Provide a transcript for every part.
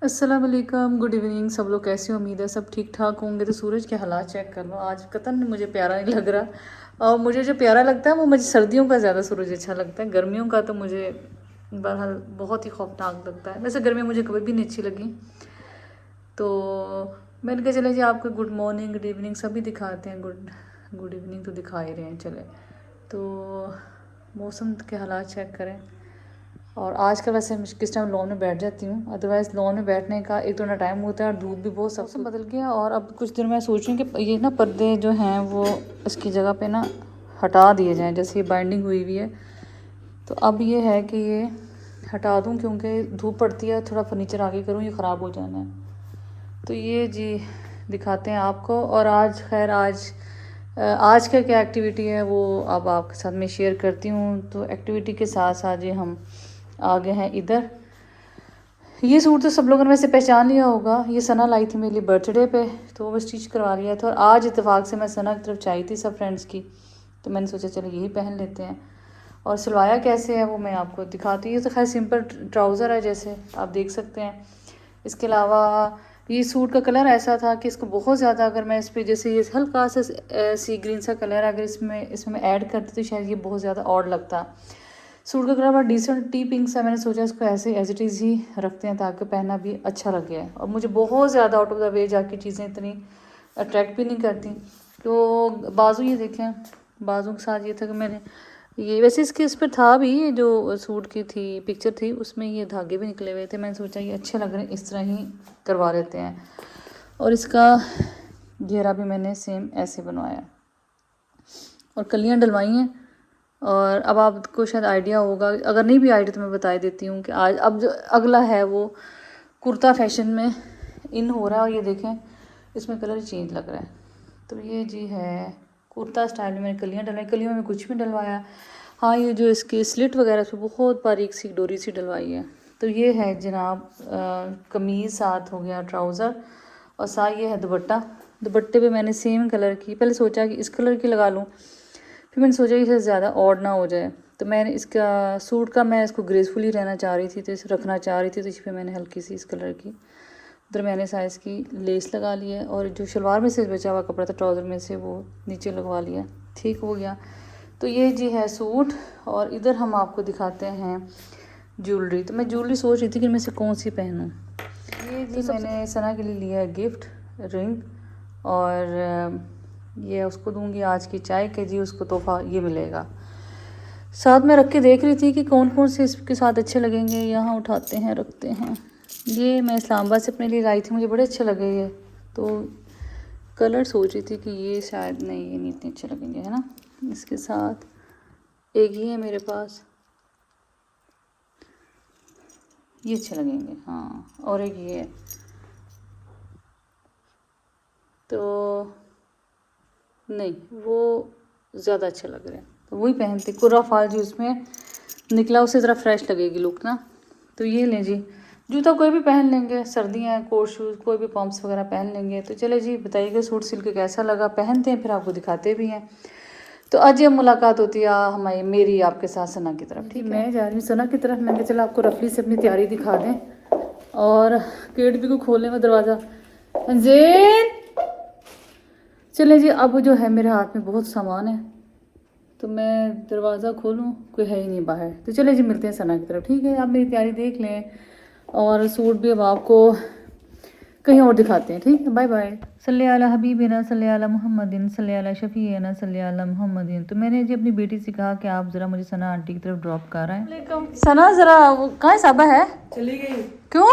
अस्सलाम वालेकुम, good evening. सब लोग कैसे हो? उम्मीद है सब ठीक ठाक होंगे। तो सूरज के हालात चेक कर लो। आज कतन मुझे प्यारा नहीं लग रहा। और मुझे जो प्यारा लगता है वो मुझे सर्दियों का ज़्यादा सूरज अच्छा लगता है। गर्मियों का तो मुझे बहरहाल बहुत ही खौफनाक लगता है। वैसे गर्मियाँ मुझे कभी भी नहीं अच्छी लगी। तो मैंने कहा चले जी आपको गुड मॉर्निंग गुड इवनिंग सभी दिखाते हैं। गुड इवनिंग तो दिखा ही रहे हैं। चले तो मौसम के हालात चेक करें। और आजकल वैसे मैं किस टाइम लॉन में बैठ जाती हूँ, अदरवाइज़ लॉन में बैठने का एक तो ना टाइम होता है और धूप भी बहुत सब बदल गया। और अब कुछ दिन मैं सोच रही हूँ कि ये ना पर्दे जो हैं वो इसकी जगह पे ना हटा दिए जाएं। जैसे ये बाइंडिंग हुई हुई है तो अब ये है कि ये हटा दूँ, क्योंकि धूप पड़ती है। थोड़ा फर्नीचर आगे करूँ, ये ख़राब हो जाना है। तो ये जी दिखाते हैं आपको। और आज खैर आज का क्या एक्टिविटी है वो अब आपके साथ मैं शेयर करती हूँ। तो एक्टिविटी के साथ साथ ये हम आगे हैं इधर। ये सूट तो सब लोगों ने वैसे पहचान लिया होगा। ये सना लाई थी मेरे लिए बर्थडे पे, तो वो स्टिच करवा लिया था। और आज इत्तेफाक से मैं सना की तरफ चाहिए थी सब फ्रेंड्स की, तो मैंने सोचा चलो यही पहन लेते हैं। और सिलवाया कैसे है वो मैं आपको दिखाती हूँ। ये तो खैर सिंपल ट्राउज़र है जैसे आप देख सकते हैं। इसके अलावा ये सूट का कलर ऐसा था कि इसको बहुत ज़्यादा, अगर मैं इस पर जैसे ये हल्का सा सी ग्रीन सा कलर अगर इसमें मैं ऐड करती तो शायद ये बहुत ज़्यादा ऑड लगता। सूट का कलर बड़ा डिसेंट टी पिंक सा, मैंने सोचा इसको ऐसे एज इट इज़ ही रखते हैं ताकि पहनना भी अच्छा लगे। और मुझे बहुत ज़्यादा आउट ऑफ द वे जाके चीज़ें इतनी अट्रैक्ट भी नहीं करती। तो बाजू ये देखें, बाजू के साथ ये था कि मैंने ये वैसे इसके इस पर था भी, जो सूट की थी पिक्चर थी उसमें ये धागे भी निकले हुए थे। मैंने सोचा ये अच्छे लग रहे हैं, इस तरह ही करवा लेते हैं। और इसका घेरा भी मैंने सेम ऐसे बनवाया और कलियाँ डलवाई हैं। और अब आपको शायद आइडिया होगा, अगर नहीं भी आइडिया तो मैं बता देती हूँ कि आज अब जो अगला है वो कुर्ता फैशन में इन हो रहा है। और ये देखें इसमें कलर चेंज लग रहा है। तो ये जी है कुर्ता स्टाइल में मैंने कलियाँ डलवाई। कलियों में कुछ भी डलवाया। हाँ, ये जो इसकी स्लिट वगैरह उसमें बहुत बारीक सी डोरी सी डलवाई है। तो ये है जनाब कमीज़, साथ हो गया ट्राउज़र और साथ ये है दुपट्टा। दुपट्टे पे मैंने सेम कलर की, पहले सोचा कि इस कलर की लगा लूँ, फिर मैंने सोचा इससे ज़्यादा ऑड ना हो जाए। तो मैंने इसका सूट का मैं इसको ग्रेसफुली रहना चाह रही थी, तो इसे रखना चाह रही थी, तो इस पर मैंने हल्की सी इस कलर की उधर मैंने साइज़ की लेस लगा ली है। और जो शलवार में से बचा हुआ कपड़ा था ट्राउज़र में से वो नीचे लगवा लिया, ठीक हो गया। तो ये जी है सूट। और इधर हम आपको दिखाते हैं ज्वेलरी। तो मैं ज्वेलरी सोच रही थी कि मैं से कौन सी पहनूँ। ये जी तो मैंने सना के लिए लिया है गिफ्ट रिंग, और ये उसको दूंगी आज की चाय के जी, उसको तोहफा ये मिलेगा। साथ में रख के देख रही थी कि कौन कौन से इसके साथ अच्छे लगेंगे। यहाँ उठाते हैं रखते हैं। ये मैं इस्लामाबाद से अपने लिए लाई थी, मुझे बड़े अच्छे लगे ये। तो कलर सोच रही थी कि ये शायद नहीं, ये नहीं इतने अच्छे लगेंगे, है ना। इसके साथ एक ही है मेरे पास, ये अच्छे लगेंगे हाँ। और एक ये है, तो नहीं वो ज़्यादा अच्छे लग रहे हैं, तो वही पहनते। कुर्रा फाल जो इसमें निकला उससे ज़रा फ्रेश लगेगी लुक ना। तो ये लें जी। जूता कोई भी पहन लेंगे, सर्दियाँ हैं, कोट शूज़ कोई भी पम्प्स वगैरह पहन लेंगे। तो चले जी बताइएगा सूट सिल के कैसा लगा। पहनते हैं फिर आपको दिखाते भी हैं। तो आज ये मुलाकात होती है हमारी मेरी आपके साथ सना की तरफ। ठीक है, मैं जा रही हूँ सना की तरफ। मैंने चला आपको रफली से अपनी तैयारी दिखा दें। और गेट भी को खोलने में दरवाज़ा जेन। चले जी, अब जो है मेरे हाथ में बहुत सामान है, तो मैं दरवाज़ा खोलूँ, कोई है ही नहीं बाहर। तो चले जी मिलते हैं सना की तरफ। ठीक है, आप मेरी तैयारी देख लें और सूट भी अब आपको कहीं और दिखाते हैं। ठीक है, बाय बाय। सल्ले अला हबीबिना सल्ले अला मुहम्मदिन सल्ले अला शफीना सल्ले अला मुहम्मदिन। तो मैंने जी अपनी बेटी से कहा कि आप ज़रा मुझे सना आंटी की तरफ ड्रॉप कर रहे हैं। सना ज़रा कहाँ साबा है? चली गई। क्यों?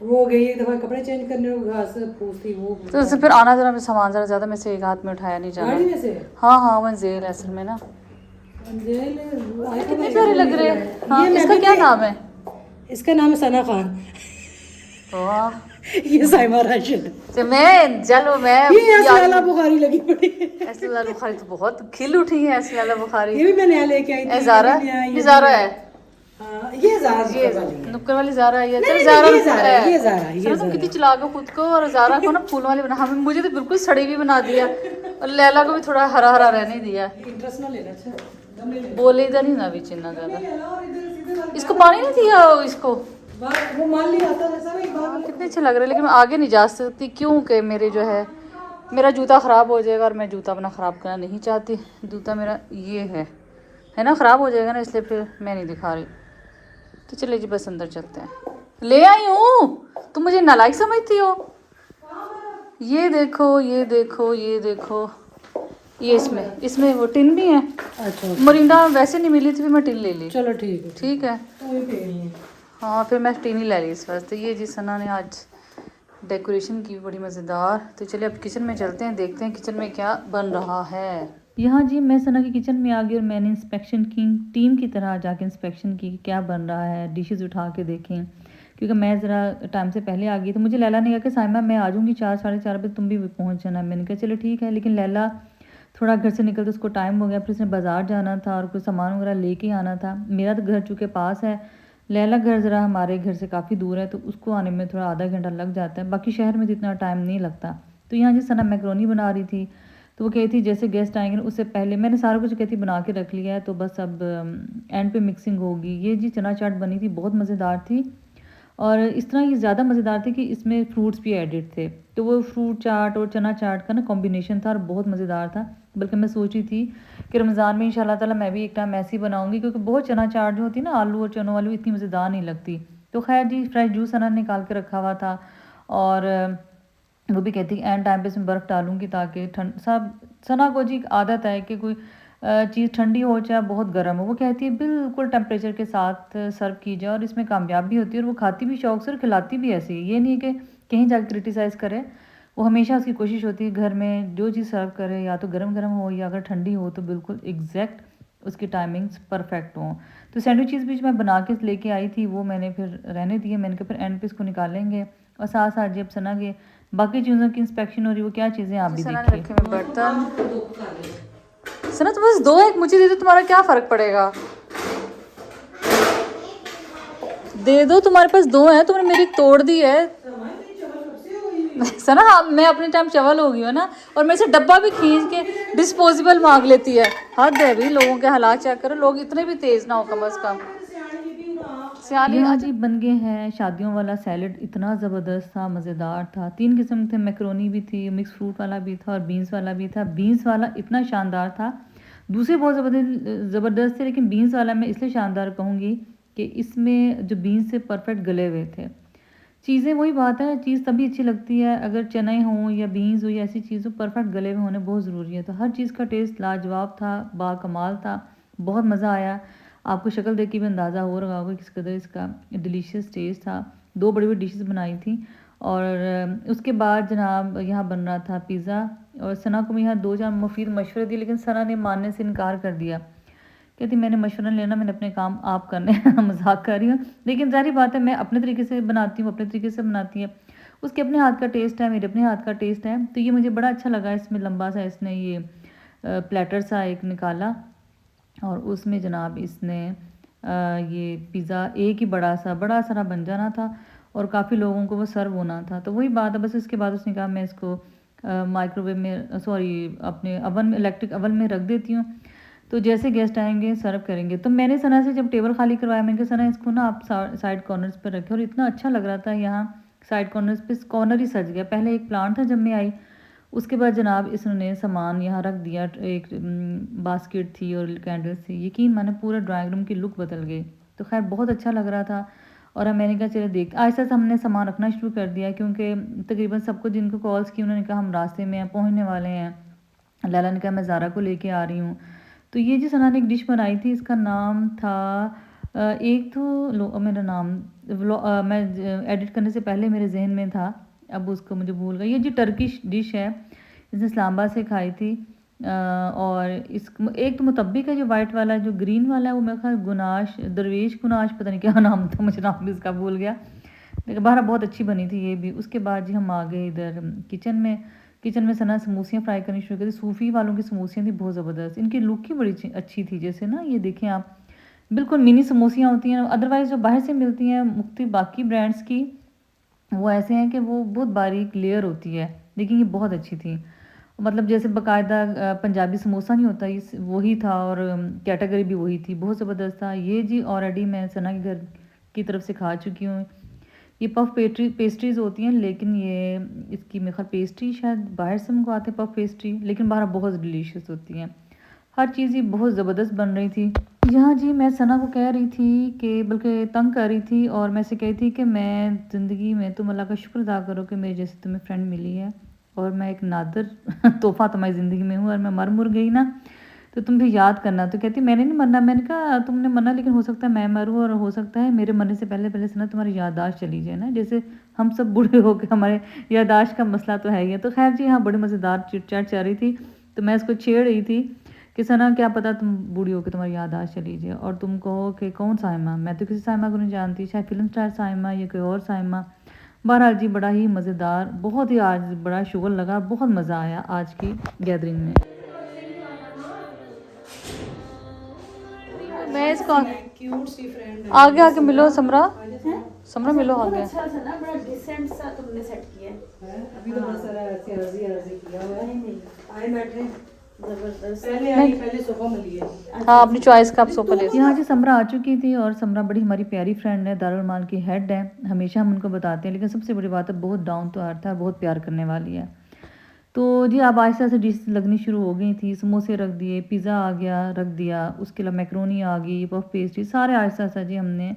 वो गई एक दफा कपड़े चेंज करने, घास फूस थी वो। तो फिर आना ज़रा सामान ज़रा ज़्यादा में से एक हाथ में उठाया नहीं जाना। गाड़ी में से? हाँ हाँ, मंजेल असल में ना कितने प्यारे लग रहे हैं। हाँ, इसका क्या नाम है? इसका नाम है सना खान। वाह, ये साइमा राशिद। तो मैं चलो मैं ये असलाला बुखारी लगी पड़ी है। असलाला बुखारी तो बहुत खिल उठी है। असलाला बुखारी ये भी मैं नया लेके आई थी। ज़ारा, ये ज़ारा है। हाँ, ये ज़ारा, ये नुक्कर वाली ज़ारा है। चल ज़ारा, ये ज़ारा तुम कितनी चला गो खुद को। और ज़ारा को ना फूल वाली बना, हमें मुझे तो बिल्कुल सड़ी भी बना दिया। और लैला को भी थोड़ा हरा हरा रहने दिया। इंटरेस्ट ना लेना। अच्छा बोले इधर ही ना भी चिन्ना ज़्यादा। इसको पानी नहीं दिया इसको। वो मान लिया था ना, सब एक बार कितने अच्छे लग रहे हैं, लेकिन मैं आगे नहीं जा सकती क्योंकि मेरे जो है मेरा जूता ख़राब हो जाएगा और मैं जूता अपना ख़राब करना नहीं चाहती। जूता मेरा ये है ना, ख़राब हो जाएगा ना, इसलिए फिर मैं नहीं दिखा रही। तो चलिए जी बस अंदर चलते हैं। ले आई हूँ, तुम मुझे नालायक समझती हो। ये देखो ये देखो ये देखो, ये इसमें वो टिन भी है। अच्छा मोरिंडा वैसे नहीं मिली थी, फिर मैं टिन ले ली। चलो ठीक है। ठीक है, तो ये पेनी है। हाँ फिर मैं टिन ही ले ली इस वास्ते। ये जी सना ने आज डेकोरेशन की बड़ी मज़ेदार। तो चलिए अब किचन में चलते हैं, देखते हैं किचन में क्या बन रहा है। यहाँ जी मैं सना की किचन में आ गई और मैंने इंस्पेक्शन की, टीम की तरह जाके इंस्पेक्शन की कि क्या बन रहा है, डिशेस उठा के देखें, क्योंकि मैं ज़रा टाइम से पहले आ गई। तो मुझे लैला ने कहा कि साइमा मैं आ जाऊँगी 4 साढ़े 4 बजे, तुम भी पहुँच जाना। मैंने कहा चलो ठीक है, लेकिन लैला थोड़ा घर से निकलते उसको टाइम हो गया, फिर उसने बाज़ार जाना था और कुछ सामान वगैरह लेके आना था। मेरा तो घर चूँकि पास है, लैला घर ज़रा हमारे घर से काफ़ी दूर है, तो उसको आने में थोड़ा आधा घंटा लग जाता है। बाकी शहर में तो इतना टाइम नहीं लगता। तो यहाँ जी सना मैक्रोनी बना रही थी, तो वो कही थी जैसे गेस्ट आएंगे ना उससे पहले मैंने सारा कुछ कहती बना के रख लिया है, तो बस अब एंड पे मिक्सिंग होगी। ये जी चना चाट बनी थी, बहुत मज़ेदार थी। और इस तरह ये ज़्यादा मज़ेदार थी कि इसमें फ्रूट्स भी एडिड थे, तो वो फ्रूट चाट और चना चाट का ना कॉम्बिनेशन था और बहुत मज़ेदार था। बल्कि मैं सोची थी कि रमज़ान में इंशाल्लाह ताला मैं भी एक टाइम ऐसी बनाऊंगी, क्योंकि बहुत चना चाट जो होती है ना आलू और चनों वाली, इतनी मज़ेदार नहीं लगती। तो खैर जी फ्रेश जूस अना निकाल के रखा हुआ था, और वो भी कहती एंड टाइम पे इसमें बर्फ़ डालूंगी ताकि ठंड सब। सना को जी एक आदत है कि कोई चीज़ ठंडी हो चाहे बहुत गर्म हो, वो कहती है बिल्कुल टेम्परेचर के साथ सर्व की जाए, और इसमें कामयाब भी होती है और वो खाती भी शौक से और खिलाती भी ऐसी है। ये नहीं कि कहीं जाकर क्रिटिसाइज़ करे, वो हमेशा उसकी कोशिश होती है घर में जो चीज़ सर्व करे या तो गर्म गर्म हो या अगर ठंडी हो तो बिल्कुल एग्जैक्ट उसकी टाइमिंग्स परफेक्ट हों। तो सैंडविचेस भी मैं बना के लेके आई थी, वो मैंने फिर रहने दिए। मैंने कहा फिर एंड पे इसको निकालेंगे, और साथ साथ जब सना के बाकी चीज़ों की इंस्पेक्शन हो रही है, वो क्या चीज़ें आप भी देखिए। रखे हुए बर्तन सना तो बस 2 एक मुझे दे दो, तुम्हारा क्या फ़र्क पड़ेगा। दे दो, तुम्हारे पास 2 हैं, तुमने मेरी तोड़ दी है। सना हाँ मैं अपने टाइम चवल हो गई हूँ ना, और मेरे से डब्बा भी खींच के डिस्पोजेबल मांग लेती है। हद है भी, लोगों के हालात चेक करो, लोग इतने भी तेज ना हो कम अज कम। सियाली आज ही बन गए हैं शादियों वाला सैलड, इतना ज़बरदस्त था, मज़ेदार था। 3 किस्म थे, मैक्रोनी भी थी, मिक्स फ्रूट वाला भी था और बीन्स वाला भी था। बीन्स वाला इतना शानदार था, दूसरे बहुत ज़बरदस्त थे, लेकिन बीन्स वाला मैं इसलिए शानदार कहूँगी कि इसमें जो बीन्स से परफेक्ट गले हुए थे। चीज़ें वही बात है, चीज़ तभी अच्छी लगती है अगर चने हों या बीन्स हो या ऐसी चीज़ हो, परफेक्ट गले में होने बहुत ज़रूरी है। तो हर चीज़ का टेस्ट लाजवाब था, बाकमाल था, बहुत मज़ा आया। आपको शक्ल देख के भी अंदाज़ा हो रहा होगा किस कदर इसका डिलीशियस टेस्ट था। 2 बड़ी बड़ी डिशेस बनाई थी, और उसके बाद जनाब यहाँ बन रहा था पिज़्ज़ा। और सना को मैं यहाँ 2-4 मुफीद मशवरे दिए, लेकिन सना ने मानने से इनकार कर दिया, कहती मैंने मशवरा लेना, मैंने अपने काम आप करने मजाक कर रही हूँ। लेकिन जारी बात है मैं अपने तरीके से बनाती हूँ, अपने तरीके से बनाती है, उसके अपने हाथ का टेस्ट है, मेरे अपने हाथ का टेस्ट है। तो ये मुझे बड़ा अच्छा लगा। इसमें लंबा सा इसने ये प्लेटर सा एक निकाला, और उसमें जनाब इसने ये पिज़्ज़ा एक ही बड़ा सारा बन जाना था, और काफ़ी लोगों को वो सर्व होना था। तो वही बात है, बस इसके बाद उसने कहा मैं इसको माइक्रोवेव में सॉरी अपने अवन में, इलेक्ट्रिक अवन में रख देती हूँ, तो जैसे गेस्ट आएंगे सर्व करेंगे। तो मैंने सना से जब टेबल खाली करवाया, मैंने कहा सना इसको ना आप साइड कॉर्नर्स पर रखें, और इतना अच्छा लग रहा था यहाँ साइड कॉर्नर्स पे, कॉर्नर ही सज गया। पहले एक प्लांट था जब मैं आई, उसके बाद जनाब इसने सामान यहाँ रख दिया, एक बास्केट थी और कैंडल्स थी, यकीन माने पूरा ड्राइंग रूम की लुक बदल गई। तो खैर बहुत अच्छा लग रहा था, और अब मैंने कहा चलो देख ऐसा से हमने सामान रखना शुरू कर दिया, क्योंकि तकरीबन सबको जिनको कॉल्स की उन्होंने कहा हम रास्ते में हैं, पहुँचने वाले हैं। लैला ने कहा मैं ज़ारा को लेके आ रही हूँ। तो ये जी सना ने एक डिश बनाई थी, इसका नाम था एक तो मेरा नाम मैं एडिट करने से पहले मेरे जहन में था, अब उसको मुझे भूल गई। ये जी टर्किश डिश है, इसने इस्लामाबाद से खाई थी। और इस एक तो मुतब्बिक है जो वाइट वाला, जो ग्रीन वाला है वो मेरे ख्याल गुनाश, दरवेश गुनाश, पता नहीं क्या नाम था, मुझे नाम भी इसका भूल गया, लेकिन बाहर बहुत अच्छी बनी थी ये भी। उसके बाद जी हम आ गए इधर किचन में सना समोसियाँ फ्राई करनी शुरू कर दी। सूफ़ी वालों की समोसियाँ थी बहुत ज़बरदस्त, इनकी लुक ही बड़ी अच्छी थी। जैसे ना ये देखें आप, बिल्कुल मिनी समोसियाँ होती हैं, अदरवाइज़ जो बाहर से मिलती हैं मुख्तलिफ बाकी ब्रांड्स की, वो ऐसे हैं कि वो बहुत बारीक लेयर होती है, लेकिन ये बहुत अच्छी थी। मतलब जैसे बाकायदा पंजाबी समोसा नहीं होता, इस वही था, और कैटेगरी भी वही थी, बहुत ज़बरदस्त था। ये जी ऑलरेडी मैं सना के घर की तरफ से खा चुकी हूँ। ये पफ पेस्ट्रीज़ होती हैं, लेकिन ये इसकी मेरे ख्याल पेस्ट्री शायद बाहर से मंगवाते हैं पफ पेस्ट्री, लेकिन बाहर बहुत डिलीशियस होती हैं। हर चीज़ ही बहुत ज़बरदस्त बन रही थी यहाँ जी। मैं सना को कह रही थी कि बल्कि तंग कर रही थी, और मैं से कही थी कि मैं ज़िंदगी में तुम अल्लाह का शुक्र अदा करो कि मेरे जैसे तुम्हें फ्रेंड मिली है, और मैं एक नादर तोहफ़ा तुम्हारी ज़िंदगी में हूँ, और मैं मर मुर गई ना तो तुम भी याद करना। तो कहती मैंने नहीं मरना। मैंने कहा तुमने मरना, लेकिन हो सकता है मैं मरूँ, और हो सकता है मेरे मरने से पहले पहले सना तुम्हारी याददाश्त चली जाए ना, जैसे हम सब बूढ़े हो गए, हमारे याददाश्त का मसला तो है ही है। तो खैर जी हाँ, बड़ी मज़ेदार चिट चैट चल रही थी। तो मैं इसको छेड़ रही थी कि सना क्या पता तुम बूढ़ी हो के तुम्हारी याददाश्त चली जाए और तुम कहो कि कौन साइमा, मैं तो किसी साइमा को नहीं जानती, शायद फिल्म स्टार साइमा या कोई और साइमा। बहरहाल जी बड़ा ही मज़ेदार, बहुत ही आज बड़ा शुगर लगा, बहुत मज़ा आया आज की गैदरिंग में। मैं इसको क्यूट सी फ्रेंड है। आगे आके मिलो समरा, समरा मिलो आगे। अच्छा सा ना, बड़ा डिसेंट सा तुमने सेट किया है। अभी तो बड़ा सारा ऐसे अर्जी किया हुआ है। नहीं आए बैठे जबरदस्त। पहले सोफा मिली है। हाँ, अपनी चॉइस का आप सोफा ले। यहाँ जी समरा आ चुकी थी, और समरा बड़ी हमारी प्यारी फ्रेंड है, दारुल माल की हेड है, हमेशा हम उनको बताते हैं, लेकिन सबसे बड़ी बात है बहुत डाउन टू अर्थ है, बहुत प्यार करने वाली है। तो जी अब आहिस्ता से डिश लगनी शुरू हो गई थी। समोसे रख दिए, पिज़्ज़ा आ गया रख दिया, उसके अलावा मैक्रोनी आ गई, पफ पेस्ट्री, सारे आहिस्ता आहिस्ता जी हमने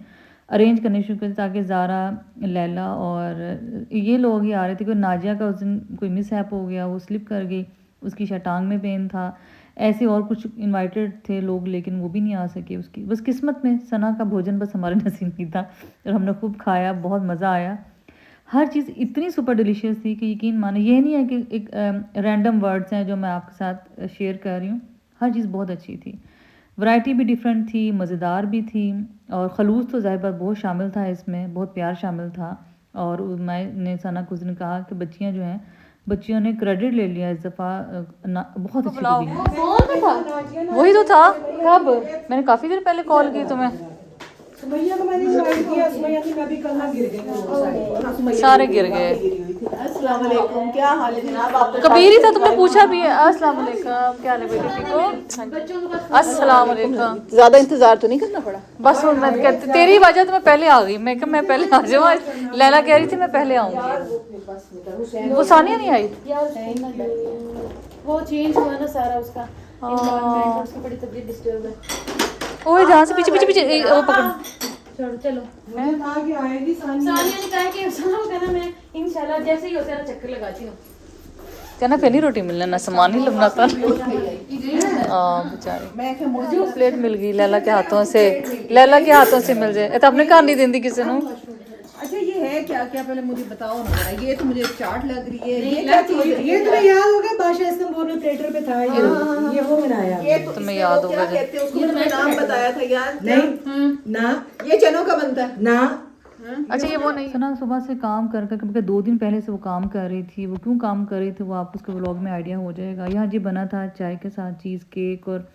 अरेंज करने शुरू कर, ताकि ज़ारा, लैला और ये लोग ही आ रहे थे। कोई नाजिया का उस दिन कोई मिसहैप हो गया, वो स्लिप कर गई, उसकी शायद टांग में पेन था। ऐसे और कुछ इनवाइटेड थे लोग, लेकिन वो भी नहीं आ सके। उसकी बस किस्मत में सना का भोजन बस हमारे नसीब नहीं था, और हमने खूब खाया, बहुत मज़ा आया। हर चीज़ इतनी सुपर डिलीशियस थी कि यकीन माने, ये नहीं है कि एक रैंडम वर्ड्स हैं जो मैं आपके साथ शेयर कर रही हूँ। हर चीज़ बहुत अच्छी थी, वैरायटी भी डिफरेंट थी, मज़ेदार भी थी, और खलूस तो ज़ाहिर बात बहुत शामिल था इसमें, बहुत प्यार शामिल था। और मैंने सना कुछ दिन कहा कि बच्चियाँ जो हैं, बच्चियों ने क्रेडिट ले लिया इस दफ़ा, बहुत अच्छी कुकिंग। कौन था? वही तो था। कब? मैंने काफ़ी देर पहले कॉल की तुम्हें। सुमैया को मैंने इनवाइट किया, सुमैया थी, मैं भी कल ना गिर गई। सारे गिर गए। अस्सलाम वालेकुम, क्या हाल है जनाब? आप कबीर ही था, तुमने पूछा भी है। अस्सलाम वालेकुम, क्या हाल है बेटी, ठीक हो? अस्सलाम वालेकुम। ज्यादा इंतजार तो नहीं करना पड़ा? बस मैं कहती तेरी वजह तो मैं पहले आ गई। मैं कहा मैं पहले आ जाऊँ, लैला कह रही थी मैं पहले आऊँगी। वो सानिया नहीं आई। वो चेंज हुआ ना सारा उसका एनवायरनमेंट, उसकी बड़ी तबीयत डिस्टर्ब है। ओए जहाँ से पीछे पीछे पीछे वो पकड़। चलो चलो। मुझे कहा कि आएगी सानिया। सानिया ने कहा कि सुनो, कहना मैं इंशाल्लाह जैसे ही होता है चक्कर लगाती हूँ। कहना फिर नहीं रोटी मिलना, ना सामान ही लबना था। बेचारी, मैं क्या मुझे जो प्लेट मिल गई लैला के हाथों से, लैला के हाथों से मिल जाए तो अपने घर नहीं देंदी किसी ने। अच्छा ये है क्या क्या, पहले मुझे बताओ ना जरा। ये तो मुझे चाट लग रही है, ये क्या चीज है? ये तुम्हें याद होगा बादशाह इस्तांबुल में थिएटर पे था ये वो बनाया। ये तो तुम्हें इसे याद वो होगा क्या जो- कहते हैं उसको, तुमने नाम बताया था याद? नहीं ना, ये चनों का बनता है ना। अच्छा ये वो नहीं सना, सुबह से काम कर कर क्योंकि 2 दिन पहले से वो काम कर रही थी। वो क्यों काम कर रही थी वो आपको उसके व्लॉग में आइडिया हो जाएगा। यहाँ जी बना था चाय के साथ चीज़ केक और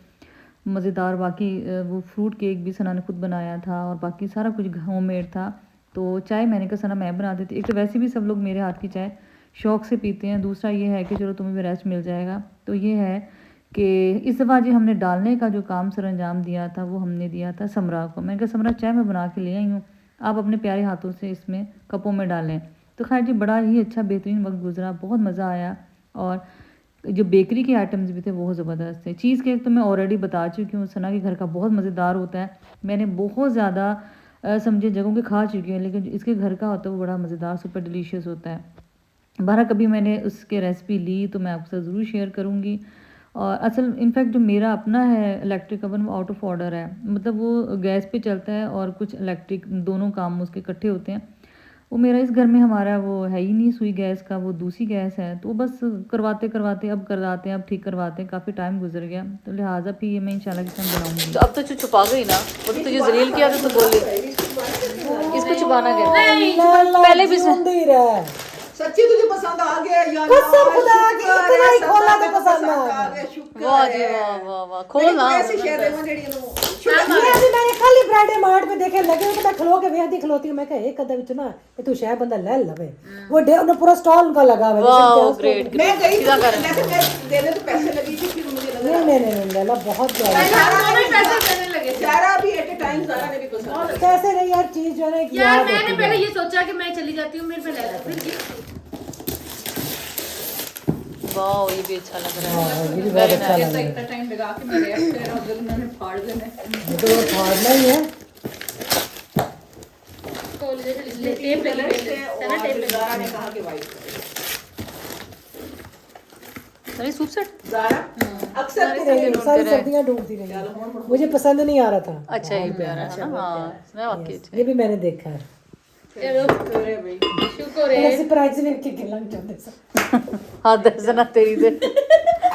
मज़ेदार, बाकी वो फ्रूट केक भी सना ने खुद बनाया था, और बाकी सारा कुछ होममेड था। तो चाय मैंने कहा सना मैं बना देती। एक तो वैसे भी सब लोग मेरे हाथ की चाय शौक़ से पीते हैं, दूसरा ये है कि चलो तुम्हें भी रेस्ट मिल जाएगा। तो ये है कि इस दफ़ा जी हमने डालने का जो काम सर अंजाम दिया था वो हमने दिया था समरा को। मैंने कहा समरा चाय मैं बना के ले आई हूँ, आप अपने प्यारे हाथों से इसमें कपों में डालें। तो खैर जी बड़ा ही अच्छा बेहतरीन वक्त गुजरा, बहुत मज़ा आया। और जो बेकरी के आइटम्स भी थे वो ज़बरदस्त थे। चीज़ केक तो मैं ऑलरेडी बता चुकी हूँ, सना के घर का बहुत मज़ेदार होता है। मैंने बहुत ज़्यादा समझे जगहों के खा चुकी हूँ, लेकिन इसके घर का होता है वो बड़ा मज़ेदार, सुपर डिलीशियस होता है। बारह कभी मैंने उसके रेसिपी ली तो मैं आपके साथ ज़रूर शेयर करूँगी। और असल इनफैक्ट जो मेरा अपना है इलेक्ट्रिक ओवन वो आउट ऑफ ऑर्डर है, मतलब वो गैस पे चलता है और कुछ इलेक्ट्रिक, दोनों काम उसके इकट्ठे होते हैं। वो मेरा इस घर में हमारा वो है ही नहीं सुई गैस का, वो दूसरी गैस है। तो बस करवाते करवाते अब करवाते हैं, अब ठीक करवाते हैं, काफ़ी टाइम गुजर गया। तो लिहाजा फिर ये मैं इंशाल्लाह के साथ बनाऊँगी। तो अब तो छुपा गई ना, वो तो तुझे जलील किया था तो बोली इसको छुपाना क्या पहले भी सच्ची तुझे पसंद आ गया यार? कसम खुदा की इतना ही खोला तो पसंद आ गया। शुक्र वाह जी वाह वाह वाह, खोल ना। ऐसे शेर देवा जेड़ी नु ये अभी मैंने खाली फ्राइडे मार्ट में देखे लगे तो मैं खलो के वेखदी खलोती हूं। मैं कहा एक कदम विच ना ये तू शायद बंदा ले लवे। वो डे उन्हें पूरा स्टॉल उनका लगा हुआ है। वाह ग्रेट मैं ग्रेट। गई लेकिन मैं देने तो पैसे लगी थी, फिर मुझे लगा नहीं नहीं नहीं नहीं, बहुत ज्यादा पैसे देने लगे ज़ारा भी एट ए टाइम ज़ारा ने भी पसंद कैसे नहीं यार, चीज जो है ना एक यार याद मैंने होती पहले है। ये सोचा कि मैं चली जाती हूँ, मेरे पे ले लो फिर गिफ्ट। वाह ये भी अच्छा लग रहा है। हाँ, ये भी बहुत अच्छा लग रहा है। इतना टाइम लगा के मैं रैप कर रहा हूँ, उधर उन्होंने फाड़ देना है। ये तो वो फाड़ना ही है। तो जैसे टेप लगी हुई है ना, टेप लगी ज़ारा ने कहा कि वाइट अरे सूट सेट ज़ारा अक्सर सारी सर्दियाँ ढूंढती रही, मुझे पसंद नहीं आ रहा था। अच्छा ये प्यारा है ना। हाँ मैं वाकई अच्छा ये भी मैंने देखा है। चलो अरे भाई शुक्र मैं है। सरप्राइज ਵੇਖ ਕੇ ਗੱਲਾਂ ਚਾਹੁੰਦੇ ਸਾਂ। हाँ दर्जना तेरी दे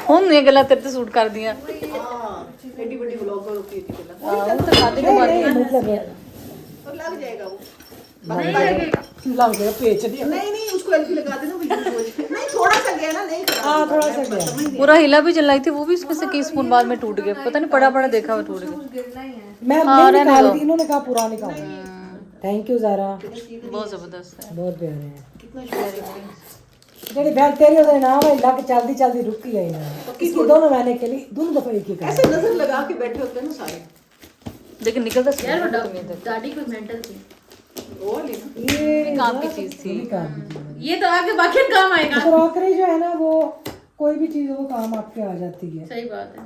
ਹੁਣ ਇਹ ਗੱਲਾਂ ਤੇਰੇ ਤੇ ਸੂਟ ਕਰਦੀਆਂ। हाँ एडी बड़ी ब्लॉगर होती है कितना हाँ वो तो शादी के नहीं बाद नहीं मतलब और लग जाएगा वो नहीं लगेगा। लग गया पेच दिया। नहीं उसको एलपी लगा देना वो यूज हो जाए। नहीं थोड़ा सा गया ना, नहीं खराब हाँ होगा। थोड़ा सा मैं गया। समझ गई। पूरा हिला भी जलाई थी, वो भी इसमें से कई स्पून बाद में टूट गया, पता नहीं पड़ा पड़ा देखा हुआ टूट गया। गिरना ही है। मैं हाँ, नहीं रहने निकाल दो। दी, इन्होंने कहा पूरा निकाल। थैंक यू ज़ारा, बहुत जबरदस्त है। बहुत प्यारे हैं। कितना शुक्रिया। ਜਿਹੜੀ ਬੈਗ ਤੇਰੀ ਉਹਦਾ ਨਾਮ ਹੈ ਲੱਗ ਚਲਦੀ ਚਲਦੀ रुक गई ना, इसकी दोनों मैंने के लिए दोनों दफा एक ही ऐसे नजर लगा के बैठे होते हैं ना सारे, लेकिन निकलता यार वो स्मेल तुम्हें दादी कोई मेंटल थी। वो वाली ना। ये काम की चीज थी। ये तो आगे बाकी काम आएगा। क्रॉकरी जो है ना वो कोई भी चीज वो काम आपके आ जाती है। सही बात है।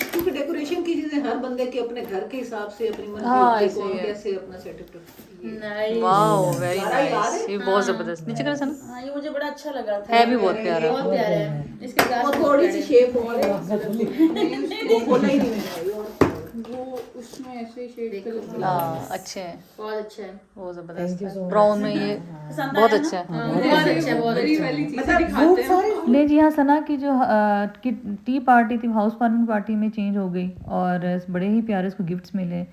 क्योंकि डेकोरेशन की चीजें हर बंदे के अपने घर के हिसाब से अपनी मर्जी हाँ, होती है, ऐसे कौन ही है। कैसे अपना सेटअप नाइस। वाओ वेरी सारा याद नाइस, है? ये बहुत जबरदस्त। नीचे कर सना हाँ ये मुझे बड़ा अच्छा लगा था। है भी बहुत प्यारा। बहुत प्यारा है। इसके वो गाछ थोड़ी सी शेप और है, वो खोला ही नहीं है वो उसमें ऐसे शेड हाँ अच्छे हैं, बहुत अच्छा है। बहुत Thank जबरदस्त you so है। much. ब्राउन में ये बहुत अच्छा है। बहुत अच्छा है, बहुत अच्छा है। मतलब नहीं जी हाँ, सना की जो की टी पार्टी थी, हाउस वार्मिंग पार्टी में चेंज हो गई और बड़े ही प्यारे इसको गिफ्ट्स मिले।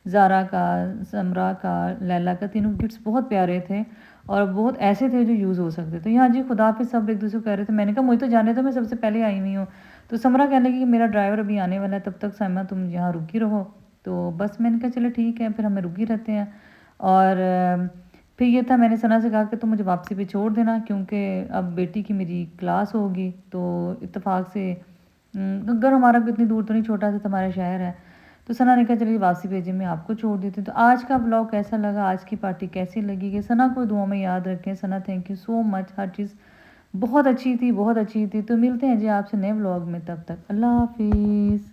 ज़ारा का, समरा का, लैला का, तीनों गिफ्ट्स बहुत प्यारे थे और बहुत ऐसे थे जो यूज़ हो सकते। तो यहाँ जी खुदा हाफिज़ सब एक दूसरे को कह रहे थे। मैंने कहा मुझे तो जाने दो, मैं सबसे पहले आई हुई हूँ। तो समरा कहने लगी कि मेरा ड्राइवर अभी आने वाला है, तब तक साइमा तुम यहाँ रुकी रहो। तो बस मैंने कहा चलो ठीक है, फिर हमें रुकी रहते हैं। और फिर ये था, मैंने सना से कहा कि तुम मुझे वापसी पे छोड़ देना क्योंकि अब बेटी की मेरी क्लास होगी। तो इत्तेफाक से घर हमारा भी इतनी दूर तो नहीं, छोटा सा तुम्हारा शहर है। तो सना ने कहा चलिए वापसी भेजिए, मैं आपको छोड़ देती हूँ। तो आज का ब्लॉग कैसा लगा, आज की पार्टी कैसी लगी, कि सना को दुआ में याद रखें। सना थैंक यू सो मच, हर चीज़ बहुत अच्छी थी, बहुत अच्छी थी। तो मिलते हैं जी आपसे नए ब्लॉग में, तब तक अल्लाह हाफिज़।